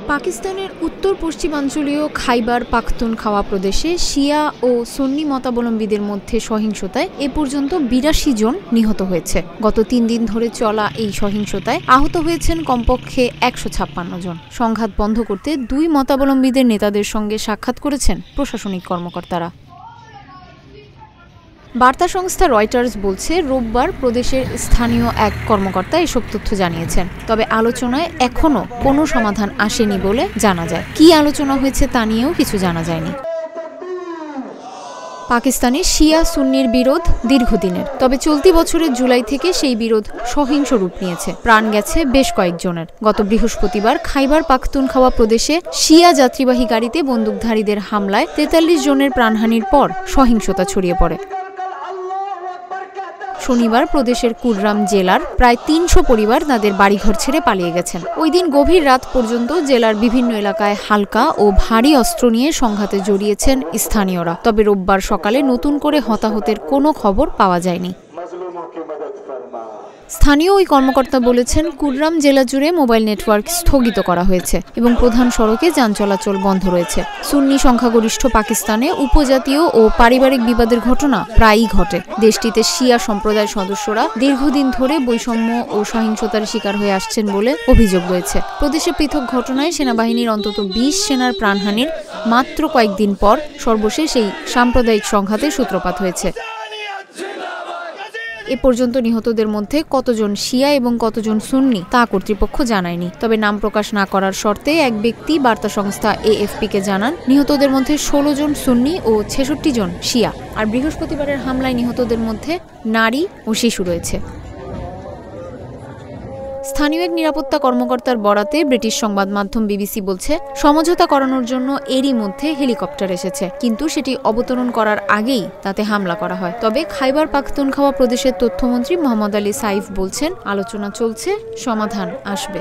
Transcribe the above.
পাকিস্তানের উত্তর পশ্চিমাঞ্চলীয় খাইবার পাখতুনখাওয়া প্রদেশে শিয়া ও সুন্নি মতাবলম্বীদের মধ্যে সহিংসতায় এ পর্যন্ত ৮২ জন নিহত হয়েছে। গত ৩ দিন ধরে চলা এই সহিংসতায় আহত হয়েছেন কমপক্ষে ১৫৬ জন। সংঘাত বন্ধ করতে দুই মতাবলম্বীদের নেতাদের সঙ্গে সাক্ষাৎ করেছেন প্রশাসনিক কর্মকর্তারা। বার্তা সংস্থা রয়টার্স বলছে, রোববার প্রদেশের স্থানীয় এক কর্মকর্তা এসব তথ্য জানিয়েছেন। তবে আলোচনায় এখনও কোনো সমাধান আসেনি বলে জানা যায়। কী আলোচনা হয়েছে তা নিয়েও কিছু জানা যায়নি। পাকিস্তানে শিয়া সুন্নির বিরোধ দীর্ঘদিনের, তবে চলতি বছরের জুলাই থেকে সেই বিরোধ সহিংস রূপ নিয়েছে। প্রাণ গেছে বেশ কয়েকজনের। গত বৃহস্পতিবার খাইবার পাখতুনখাওয়া প্রদেশে শিয়া যাত্রীবাহী গাড়িতে বন্দুকধারীদের হামলায় ৪৩ জনের প্রাণহানির পর সহিংসতা ছড়িয়ে পড়ে। শনিবার প্রদেশের কুররাম জেলার প্রায় ৩০০ পরিবার তাদের বাড়িঘর ছেড়ে পালিয়ে গেছেন। ওই দিন গভীর রাত পর্যন্ত জেলার বিভিন্ন এলাকায় হালকা ও ভারী অস্ত্র নিয়ে সংঘাতে জড়িয়েছেন স্থানীয়রা। তবে রোববার সকালে নতুন করে হতাহতের কোনো খবর পাওয়া যায়নি। স্থানীয় ওই কর্মকর্তা বলেছেন, কুররাম জেলা জুড়ে মোবাইল নেটওয়ার্ক স্থগিত করা হয়েছে এবং প্রধান সড়কে যান চলাচল বন্ধ রয়েছে। সুন্নি সংখ্যাগরিষ্ঠ পাকিস্তানে উপজাতীয় ও পারিবারিক বিবাদের ঘটনা প্রায়ই ঘটে। দেশটিতে শিয়া সম্প্রদায়ের সদস্যরা দীর্ঘদিন ধরে বৈষম্য ও সহিংসতার শিকার হয়ে আসছেন বলে অভিযোগ রয়েছে। প্রদেশে পৃথক ঘটনায় সেনাবাহিনীর অন্তত ২০ সেনার প্রাণহানির মাত্র কয়েকদিন পর সর্বশেষ এই সাম্প্রদায়িক সংঘাতের সূত্রপাত হয়েছে। এ পর্যন্ত নিহতদের মধ্যে কতজন শিয়া এবং কতজন সুন্নি তা কর্তৃপক্ষ জানায়নি। তবে নাম প্রকাশ না করার শর্তে এক ব্যক্তি বার্তা সংস্থা AFP-কে জানান, নিহতদের মধ্যে ১৬ জন সুন্নি ও ৬৬ জন শিয়া। আর বৃহস্পতিবারের হামলায় নিহতদের মধ্যে নারী ও শিশু রয়েছে। স্থানীয় এক নিরাপত্তা কর্মকর্তার বরাতে ব্রিটিশ সংবাদ মাধ্যম BBC বলছে, সমঝোতা করানোর জন্য এরই মধ্যে হেলিকপ্টার এসেছে, কিন্তু সেটি অবতরণ করার আগেই তাতে হামলা করা হয়। তবে খাইবার পাখতুনখাওয়া প্রদেশের তথ্যমন্ত্রী মোহাম্মদ আলী সাইফ বলছেন, আলোচনা চলছে, সমাধান আসবে।